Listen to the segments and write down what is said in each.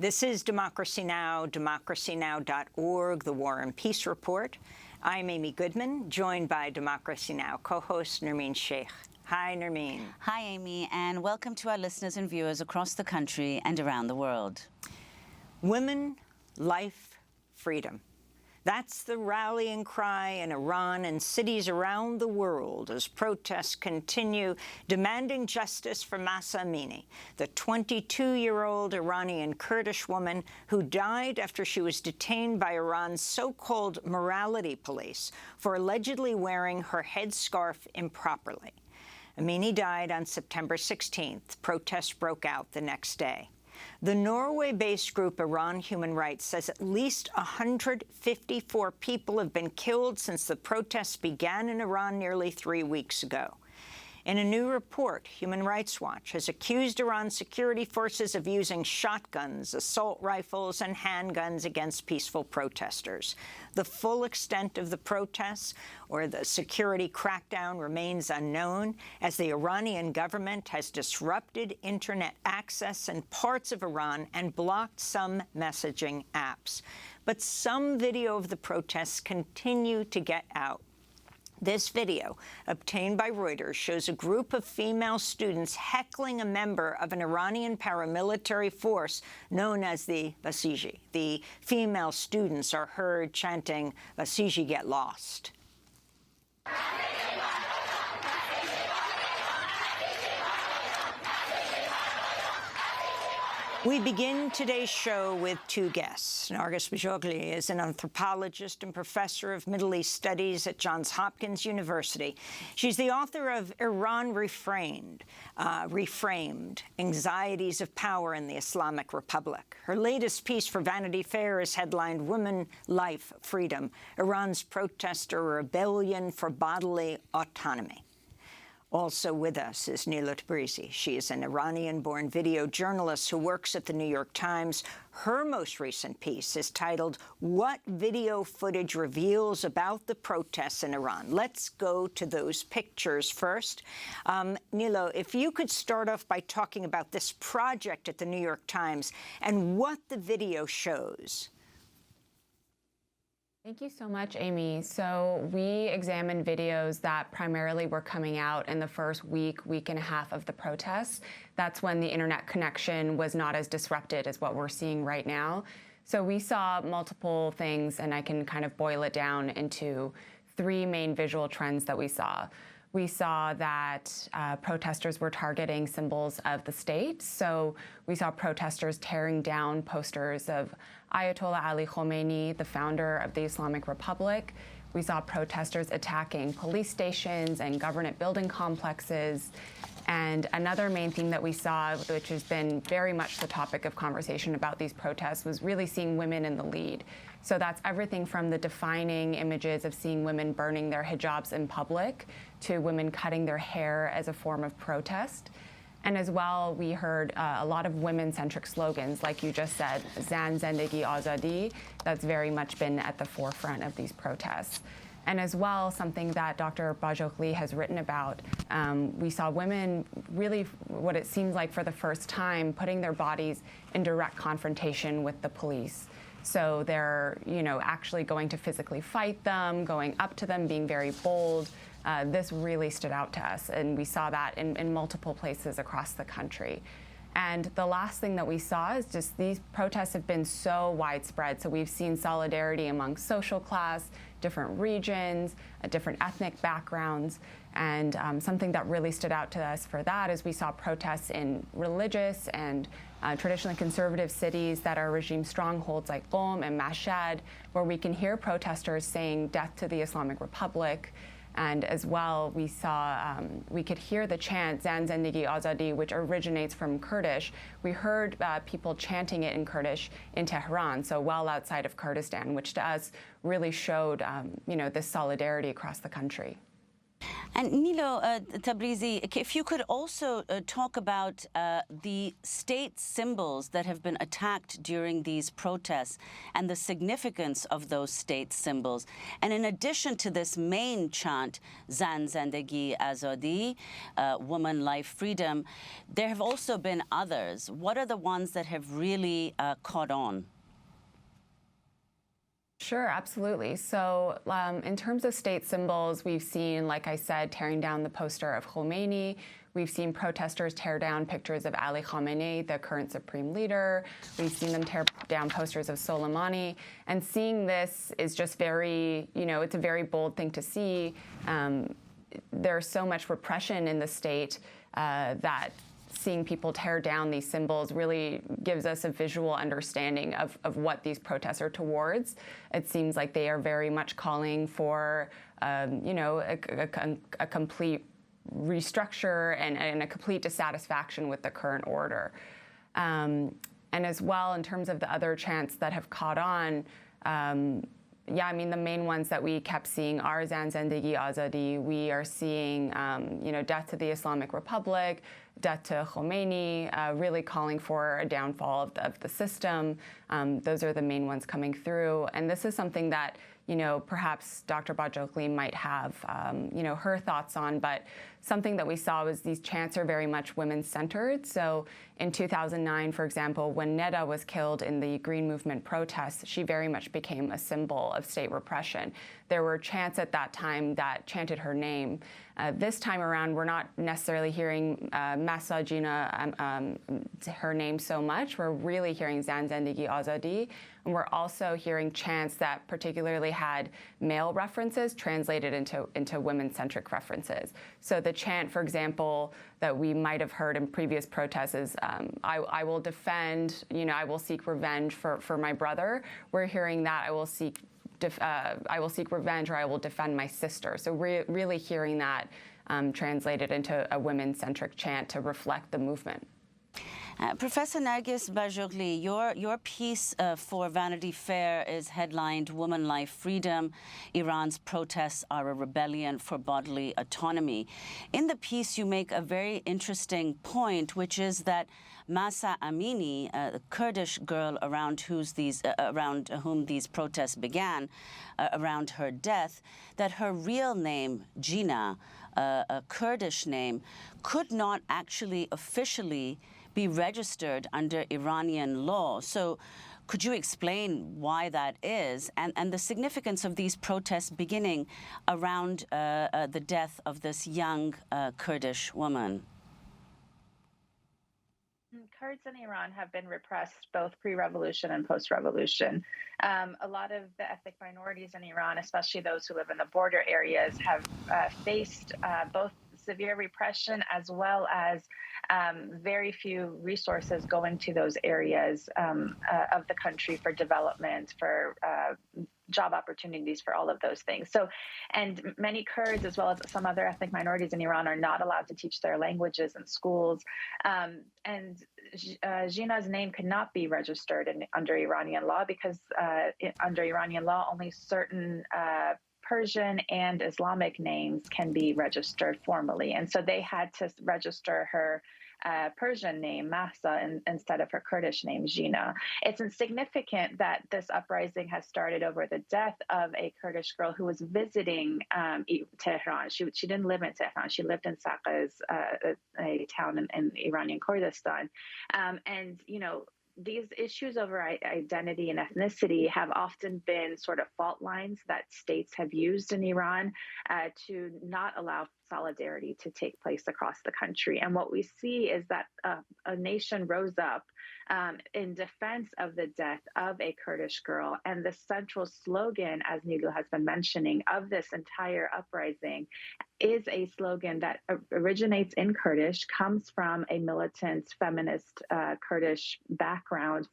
This is Democracy Now!, democracynow.org, the War and Peace Report. I'm Amy Goodman, joined by Democracy Now! Co-host Nermeen Sheikh. Hi, Nermeen. Hi, Amy, and welcome to our listeners and viewers across the country and around the world. Women, life, freedom. That's the rallying cry in Iran and cities around the world as protests continue demanding justice for Mahsa Amini, the 22-year-old Iranian Kurdish woman who died after she was detained by Iran's so-called morality police for allegedly wearing her headscarf improperly. Amini died on September 16th. Protests broke out the next day. The Norway-based group Iran Human Rights says at least 154 people have been killed since the protests began in Iran nearly 3 weeks ago. In a new report, Human Rights Watch has accused Iran's security forces of using shotguns, assault rifles, and handguns against peaceful protesters. The full extent of the protests or the security crackdown remains unknown, as the Iranian government has disrupted internet access in parts of Iran and blocked some messaging apps. But some video of the protests continue to get out. This video, obtained by Reuters, shows a group of female students heckling a member of an Iranian paramilitary force known as the Basiji. The female students are heard chanting, "Basiji, get lost." We begin today's show with two guests. Narges Bajoghli is an anthropologist and professor of Middle East Studies at Johns Hopkins University. She's the author of Iran Reframed, Anxieties of Power in the Islamic Republic. Her latest piece for Vanity Fair is headlined Women, Life, Freedom, Iran's Protester Rebellion for Bodily Autonomy. Also with us is Nilo Tabrizy. She is an Iranian-born video journalist who works at the New York Times. Her most recent piece is titled, "What Video Footage Reveals About the Protests in Iran." Let's go to those pictures first. Nilo, if you could start off by talking about this project at the New York Times and what the video shows. Thank you so much, Amy. So we examined videos that primarily were coming out in the first week and a half of the protests. That's when the internet connection was not as disrupted as what we're seeing right now. So we saw multiple things, and I can kind of boil it down into three main visual trends that we saw. We saw that protesters were targeting symbols of the state. So we saw protesters tearing down posters of Ayatollah Ali Khomeini, the founder of the Islamic Republic. We saw protesters attacking police stations and government building complexes. And another main theme that we saw, which has been very much the topic of conversation about these protests, was really seeing women in the lead. So that's everything from the defining images of seeing women burning their hijabs in public to women cutting their hair as a form of protest. And as well, we heard a lot of women-centric slogans, like you just said, Zan, Zendegi, Azadi. That's very much been at the forefront of these protests. And as well, something that Dr. Bajoghli has written about, we saw women really, what it seems like for the first time, putting their bodies in direct confrontation with the police. So they're, actually going to physically fight them, going up to them, being very bold. This really stood out to us, and we saw that in multiple places across the country. And the last thing that we saw is just these protests have been so widespread. So we've seen solidarity among social class, different regions, different ethnic backgrounds. And something that really stood out to us for that is we saw protests in religious and traditionally conservative cities that are regime strongholds like Qom and Mashhad, where we can hear protesters saying death to the Islamic Republic. And as well, we saw, we could hear the chant, Zan Zendegi Azadi, which originates from Kurdish. We heard people chanting it in Kurdish in Tehran, so well outside of Kurdistan, which to us really showed, this solidarity across the country. And Nilo Tabrizy, if you could also talk about the state symbols that have been attacked during these protests and the significance of those state symbols. And in addition to this main chant, Zan Zandagi Azadi, woman, life, freedom, there have also been others. What are the ones that have really caught on? Sure, absolutely. So in terms of state symbols, we've seen, like I said, tearing down the poster of Khomeini. We've seen protesters tear down pictures of Ali Khamenei, the current supreme leader. We've seen them tear down posters of Soleimani. And seeing this is just very, it's a very bold thing to see. There's so much repression in the state that seeing people tear down these symbols really gives us a visual understanding of what these protests are towards. It seems like they are very much calling for, a complete restructure and a complete dissatisfaction with the current order. And as well, in terms of the other chants that have caught on, the main ones that we kept seeing are Zan Zandagi Azadi. We are seeing, death to the Islamic Republic, death to Khomeini, really calling for a downfall of the system. Those are the main ones coming through. And this is something that, perhaps Dr. Bajoghli might have, her thoughts on, but something that we saw was these chants are very much women-centered. So in 2009, for example, when Neda was killed in the Green Movement protests, she very much became a symbol of state repression. There were chants at that time that chanted her name. This time around, we're not necessarily hearing Mahsa Jina, her name so much. We're really hearing Zan Zandagi Azadi. And we're also hearing chants that particularly had male references translated into women-centric references. So the chant, for example, that we might have heard in previous protests is, I will defend, I will seek revenge for my brother. We're hearing that I will seek revenge, or I will defend my sister. So really hearing that translated into a women-centric chant to reflect the movement. Professor Narges Bajoghli, your piece for Vanity Fair is headlined "Woman, Life, Freedom. Iran's protests are a rebellion for bodily autonomy." In the piece, you make a very interesting point, which is that Mahsa Amini, the Kurdish girl around whom these protests began, around her death, that her real name, Jina, a Kurdish name, could not actually officially be registered under Iranian law. So could you explain why that is and the significance of these protests beginning around the death of this young Kurdish woman? Kurds in Iran have been repressed both pre-revolution and post-revolution. A lot of the ethnic minorities in Iran, especially those who live in the border areas, have faced both severe repression as well as very few resources going to those areas of the country for development, for job opportunities, for all of those things. So, and many Kurds, as well as some other ethnic minorities in Iran, are not allowed to teach their languages in schools. And Jina's name could not be registered under Iranian law because under Iranian law, only certain Persian and Islamic names can be registered formally. And so they had to register her Persian name, Mahsa, instead of her Kurdish name, Jina. It's insignificant that this uprising has started over the death of a Kurdish girl who was visiting Tehran. She didn't live in Tehran. She lived in Saqqez, a town in Iranian Kurdistan. And, these issues over identity and ethnicity have often been sort of fault lines that states have used in Iran to not allow solidarity to take place across the country. And what we see is that a nation rose up in defense of the death of a Kurdish girl. And the central slogan, as Nilo has been mentioning, of this entire uprising is a slogan that originates in Kurdish, comes from a militant feminist Kurdish background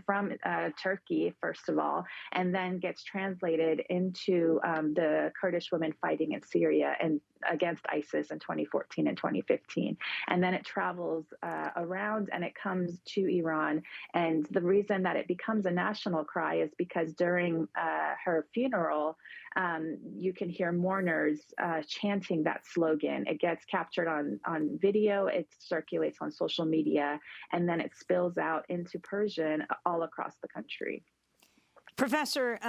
from Turkey, first of all, and then gets translated into the Kurdish women fighting in Syria and against ISIS in 2014 and 2015. And then it travels around and it comes to Iran. And the reason that it becomes a national cry is because during her funeral, you can hear mourners chanting that slogan. It gets captured on video, it circulates on social media, and then it spills out into Persian all across the country. Professor,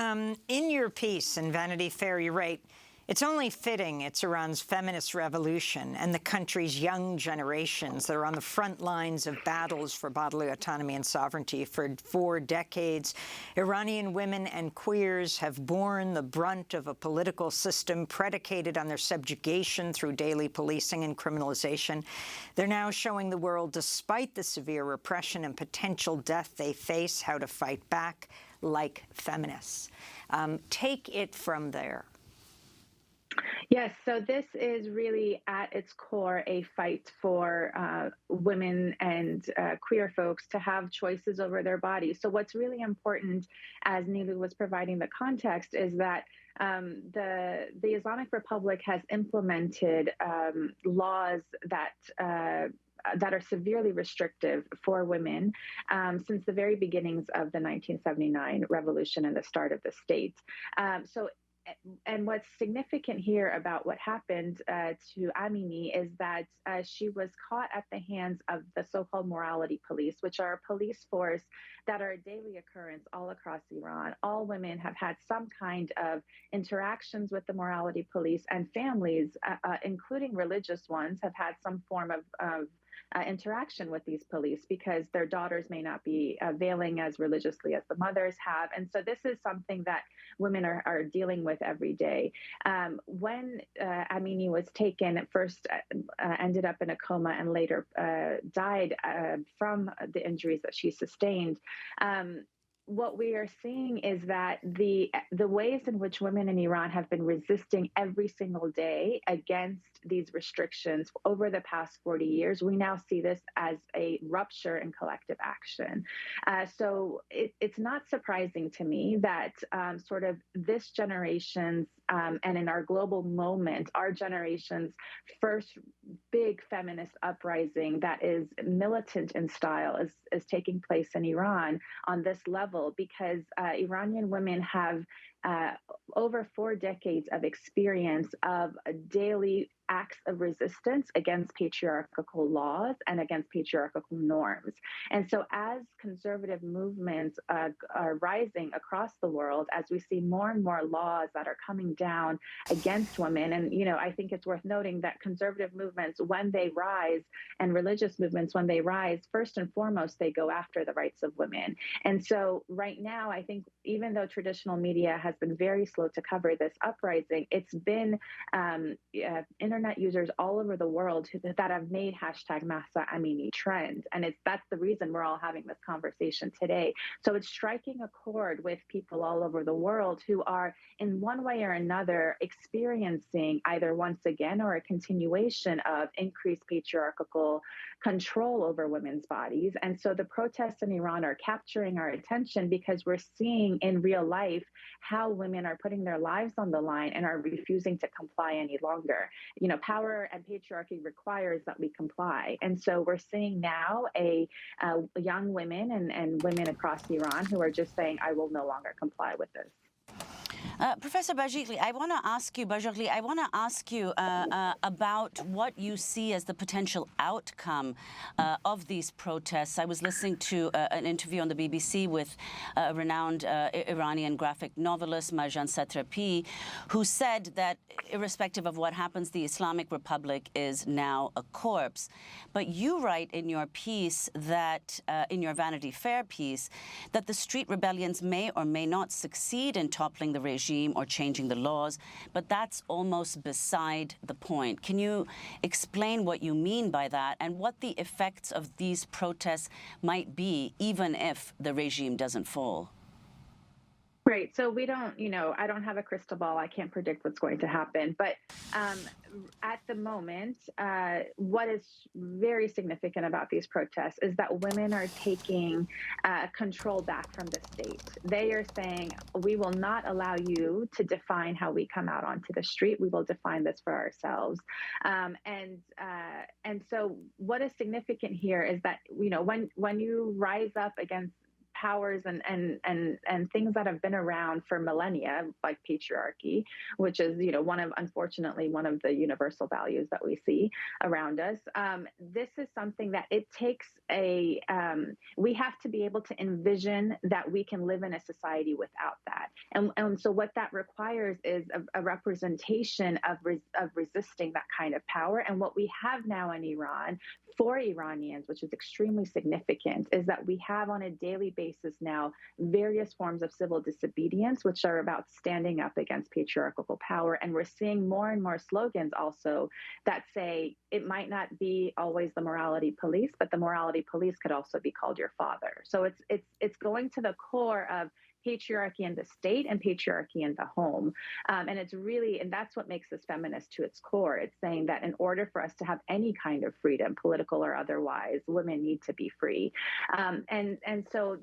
in your piece in Vanity Fair, you write, "It's only fitting it's Iran's feminist revolution and the country's young generations that are on the front lines of battles for bodily autonomy and sovereignty. For 4 decades, Iranian women and queers have borne the brunt of a political system predicated on their subjugation through daily policing and criminalization. They're now showing the world, despite the severe repression and potential death they face, how to fight back like feminists." Take it from there. Yes, so this is really at its core a fight for women and queer folks to have choices over their bodies. So what's really important, as Nilo was providing the context, is that the Islamic Republic has implemented laws that are severely restrictive for women since the very beginnings of the 1979 revolution and the start of the state. And what's significant here about what happened to Amini is that she was caught at the hands of the so-called morality police, which are a police force that are a daily occurrence all across Iran. All women have had some kind of interactions with the morality police, and families, including religious ones, have had some form of interaction with these police because their daughters may not be veiling as religiously as the mothers have. And so this is something that women are dealing with every day. When Amini was taken, at first ended up in a coma and later died from the injuries that she sustained. What we are seeing is that the ways in which women in Iran have been resisting every single day against these restrictions over the past 40 years, we now see this as a rupture in collective action. So it's not surprising to me that sort of this generation's and in our global moment, our generation's first big feminist uprising that is militant in style is taking place in Iran on this level, because Iranian women have over 4 decades of experience of daily acts of resistance against patriarchal laws and against patriarchal norms. And so as conservative movements are rising across the world, as we see more and more laws that are coming down against women, and, you know, I think it's worth noting that conservative movements, when they rise, and religious movements, when they rise, first and foremost, they go after the rights of women. And so right now, I think even though traditional media has been very slow to cover this uprising, it's been internet users all over the world that have made hashtag Mahsa Amini trend. And that's the reason we're all having this conversation today. So it's striking a chord with people all over the world who are in one way or another experiencing either once again or a continuation of increased patriarchal control over women's bodies. And so the protests in Iran are capturing our attention because we're seeing in real life how women are putting their lives on the line and are refusing to comply any longer. You know, power and patriarchy requires that we comply. And so we're seeing now young women and women across Iran who are just saying, I will no longer comply with this. Professor Bajoghli, I want to ask you about what you see as the potential outcome of these protests. I was listening to an interview on the BBC with a renowned Iranian graphic novelist, Narges Bajoghli, who said that irrespective of what happens, the Islamic Republic is now a corpse. But you write in your piece that, in your Vanity Fair piece, that the street rebellions may or may not succeed in toppling the regime or changing the laws, but that's almost beside the point. Can you explain what you mean by that and what the effects of these protests might be, even if the regime doesn't fall? Right. So we don't, I don't have a crystal ball. I can't predict what's going to happen. But at the moment, what is very significant about these protests is that women are taking control back from the state. They are saying, we will not allow you to define how we come out onto the street. We will define this for ourselves. And so what is significant here is that, when you rise up against powers and things that have been around for millennia, like patriarchy, which is, unfortunately, one of the universal values that we see around us. This is something that it takes we have to be able to envision that we can live in a society without that. And so what that requires is a representation of resisting that kind of power. And what we have now in Iran for Iranians, which is extremely significant, is that we have on a daily basis now various forms of civil disobedience, which are about standing up against patriarchal power. And we're seeing more and more slogans also that say it might not be always the morality police, but the morality police could also be called your father. So it's going to the core of patriarchy in the state and patriarchy in the home. And that's what makes this feminist to its core. It's saying that in order for us to have any kind of freedom, political or otherwise, women need to be free. So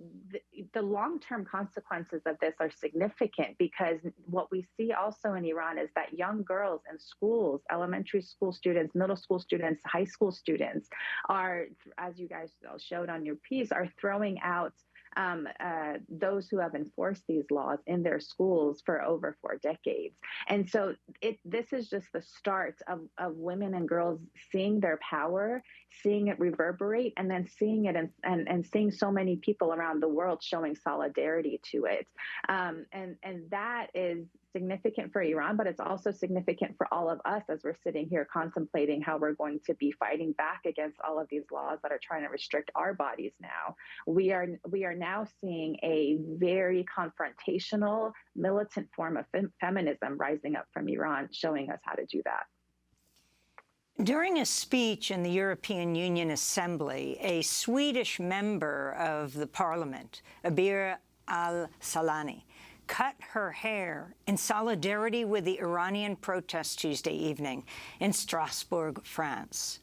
the long-term consequences of this are significant, because what we see also in Iran is that young girls in schools, elementary school students, middle school students, high school students are, as you guys showed on your piece, are throwing out those who have enforced these laws in their schools for over 4 decades. And so this is just the start of women and girls seeing their power, seeing it reverberate, and then seeing it and seeing so many people around the world showing solidarity to it. And that is significant for Iran, but it's also significant for all of us as we're sitting here contemplating how we're going to be fighting back against all of these laws that are trying to restrict our bodies now. We are now seeing a very confrontational, militant form of feminism rising up from Iran, showing us how to do that. During a speech in the European Union Assembly, a Swedish member of the parliament, Abir al-Salani, cut her hair in solidarity with the Iranian protests Tuesday evening in Strasbourg, France.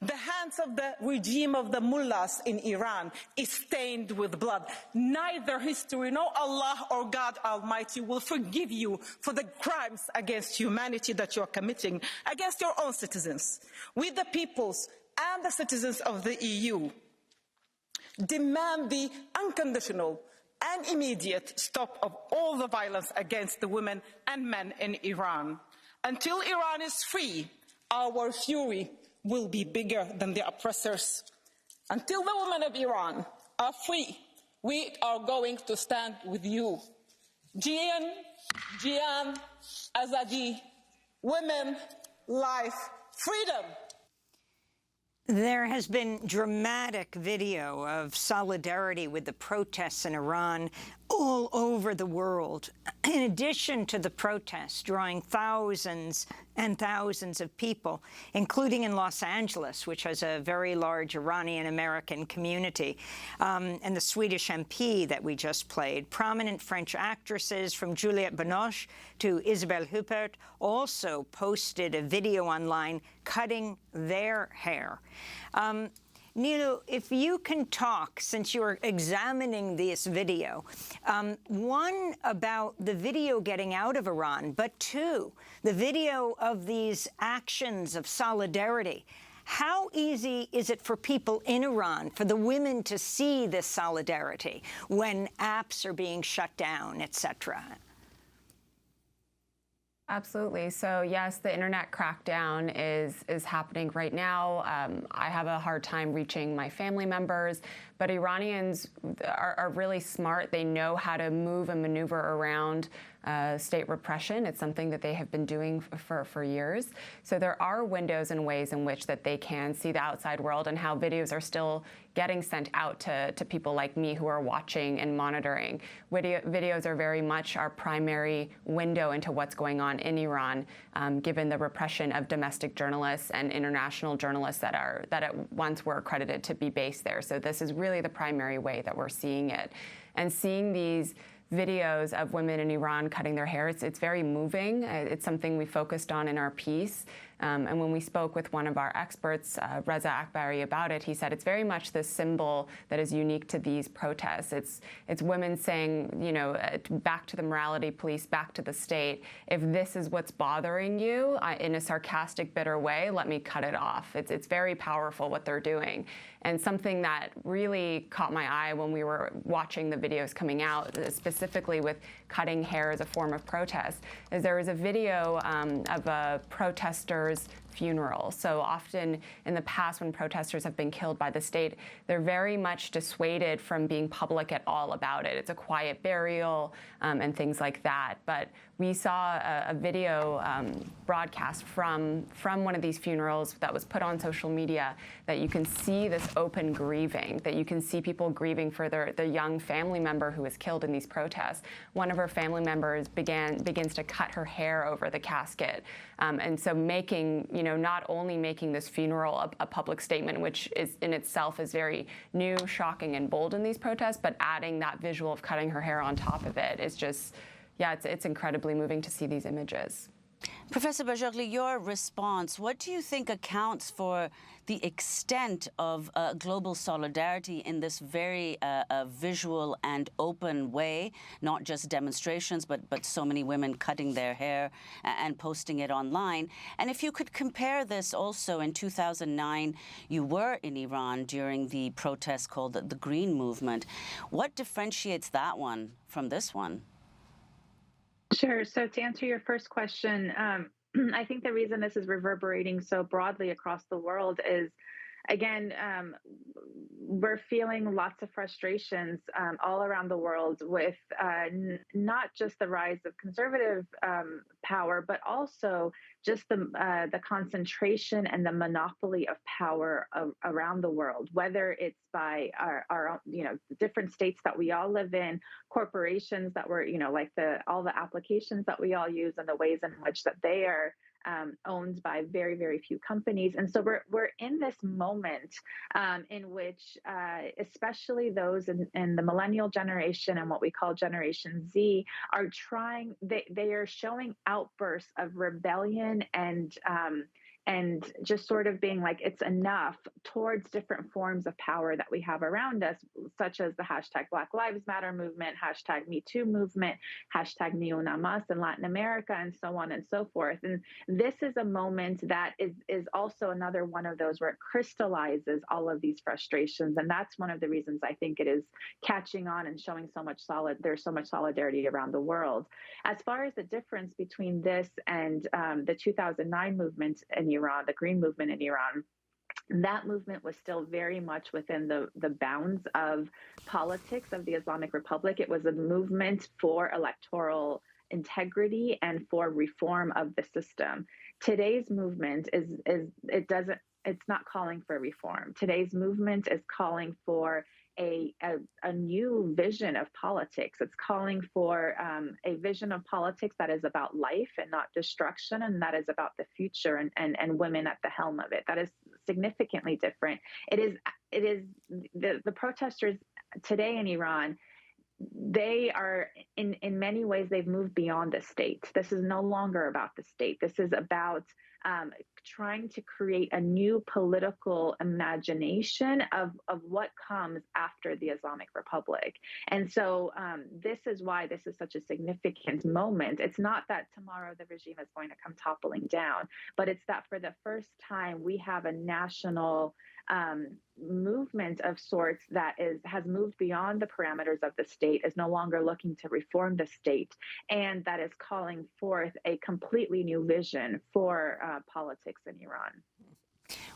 The hands of the regime of the mullahs in Iran is stained with blood. Neither history nor Allah or God Almighty will forgive you for the crimes against humanity that you're committing against your own citizens. We, the peoples and the citizens of the EU, demand the unconditional and immediate stop of all the violence against the women and men in Iran. Until Iran is free, our fury will be bigger than the oppressors. Until the women of Iran are free, we are going to stand with you. Jian, Azadi, women, life, freedom. There has been dramatic video of solidarity with the protests in Iran all over the world. In addition to the protests drawing thousands and thousands of people, including in Los Angeles, which has a very large Iranian-American community, and the Swedish MP that we just played, prominent French actresses from Juliette Binoche to Isabelle Huppert also posted a video online cutting their hair. Nilo, if you can talk, since you're examining this video, one, about the video getting out of Iran, but two, the video of these actions of solidarity. How easy is it for people in Iran, for the women to see this solidarity when apps are being shut down, et cetera? Absolutely. So yes, the internet crackdown is happening right now. I have a hard time reaching my family members, but Iranians are really smart. They know how to move and maneuver around state repression. It's something that they have been doing for years. So there are windows and ways in which that they can see the outside world and how videos are still getting sent out to people like me who are watching and monitoring. Videos are very much our primary window into what's going on in Iran, given the repression of domestic journalists and international journalists that at once were accredited to be based there. So this is really the primary way that we're seeing it. And seeing these videos of women in Iran cutting their hair. It's very moving. It's something we focused on in our piece. And when we spoke with one of our experts, Reza Akbari, about it, he said it's very much the symbol that is unique to these protests. It's women saying, you know, back to the morality police, back to the state. If this is what's bothering you in a sarcastic, bitter way, let me cut it off. It's very powerful what they're doing. And something that really caught my eye when we were watching the videos coming out, specifically with cutting hair as a form of protest, is there was a video of a protester's funeral. So often in the past when protesters have been killed by the state, they're very much dissuaded from being public at all about it. It's a quiet burial and things like that. But we saw a video broadcast from one of these funerals that was put on social media, that you can see this open grieving, that you can see people grieving for the young family member who was killed in these protests. One of her family members begins to cut her hair over the casket. And so making, you know, not only making this funeral a public statement, which is in itself is very new, shocking, and bold in these protests, but adding that visual of cutting her hair on top of it is just, yeah, it's incredibly moving to see these images. Professor Bajoghli, your response, what do you think accounts for the extent of global solidarity in this very visual and open way, not just demonstrations, but so many women cutting their hair and posting it online? And if you could compare this also, in 2009, you were in Iran during the protest called the Green Movement. What differentiates that one from this one? Sure. So to answer your first question, I think the reason this is reverberating so broadly across the world is, again, we're feeling lots of frustrations all around the world with not just the rise of conservative power, but also just the concentration and the monopoly of power around the world, whether it's by our you know, different states that we all live in, corporations that were, you know, like all the applications that we all use, and the ways in which that they are owned by very, very few companies. And so we're in this moment in which, especially those in the millennial generation and what we call Generation Z, are trying, they are showing outbursts of rebellion and just sort of being like, it's enough, towards different forms of power that we have around us, such as the hashtag Black Lives Matter movement, hashtag Me Too movement, hashtag Ni Una Más in Latin America, and so on and so forth. And this is a moment that is also another one of those where it crystallizes all of these frustrations. And that's one of the reasons I think it is catching on and showing so much there's so much solidarity around the world. As far as the difference between this and the 2009 movement in Iran, the Green Movement in Iran, that movement was still very much within the bounds of politics of the Islamic Republic. It was a movement for electoral integrity and for reform of the system. Today's movement it's not calling for reform. Today's movement is calling for a new vision of politics. It's calling for a vision of politics that is about life and not destruction, and that is about the future and women at the helm of it. That is significantly different. It is the protesters today in Iran, they are in many ways, they've moved beyond the state. This is no longer about the state. This is about trying to create a new political imagination of what comes after the Islamic Republic. And so this is why this is such a significant moment. It's not that tomorrow the regime is going to come toppling down, but it's that for the first time we have a national movement of sorts that has moved beyond the parameters of the state, is no longer looking to reform the state, and that is calling forth a completely new vision for politics in Iran.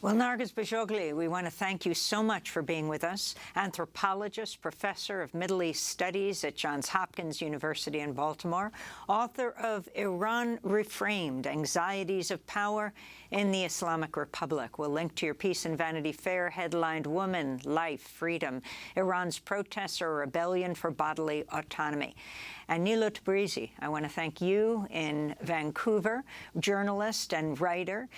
Well, Narges Bajoghli, we want to thank you so much for being with us. Anthropologist, professor of Middle East Studies at Johns Hopkins University in Baltimore, author of Iran Reframed: Anxieties of Power in the Islamic Republic. We'll link to your piece in Vanity Fair, headlined Woman, Life, Freedom, Iran's Protests or Rebellion for Bodily Autonomy. And Nilo Tabrizy, I want to thank you in Vancouver, journalist and writer,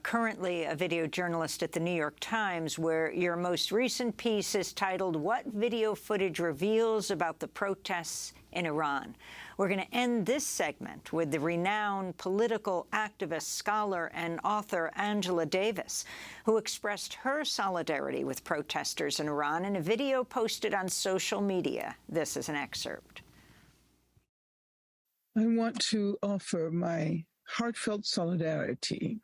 currently a video video journalist at the New York Times, where your most recent piece is titled, "What Video Footage Reveals About the Protests in Iran." We're going to end this segment with the renowned political activist, scholar, and author Angela Davis, who expressed her solidarity with protesters in Iran in a video posted on social media. This is an excerpt. I want to offer my heartfelt solidarity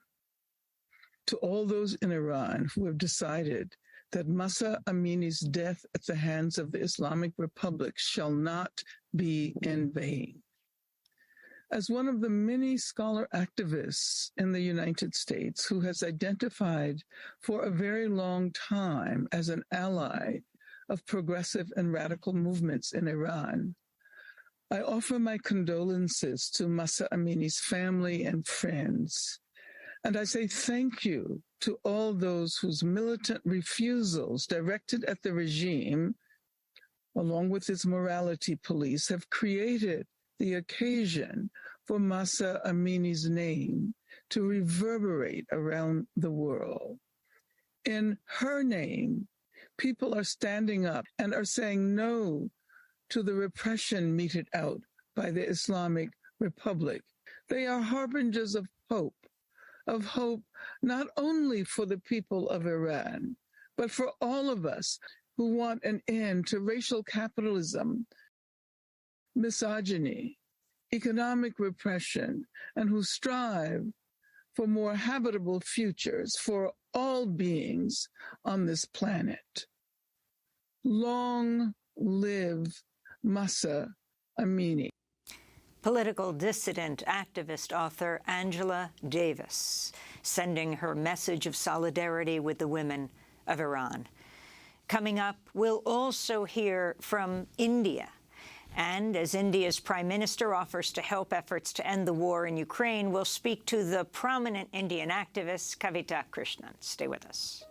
to all those in Iran who have decided that Mahsa Amini's death at the hands of the Islamic Republic shall not be in vain. As one of the many scholar activists in the United States who has identified for a very long time as an ally of progressive and radical movements in Iran, I offer my condolences to Mahsa Amini's family and friends. And I say thank you to all those whose militant refusals directed at the regime, along with its morality police, have created the occasion for Mahsa Amini's name to reverberate around the world. In her name, people are standing up and are saying no to the repression meted out by the Islamic Republic. They are harbingers of hope not only for the people of Iran, but for all of us who want an end to racial capitalism, misogyny, economic repression, and who strive for more habitable futures for all beings on this planet. Long live Mahsa Amini. Political dissident, activist, author Angela Davis, sending her message of solidarity with the women of Iran. Coming up, we'll also hear from India. And as India's Prime Minister offers to help efforts to end the war in Ukraine, we'll speak to the prominent Indian activist Kavita Krishnan. Stay with us.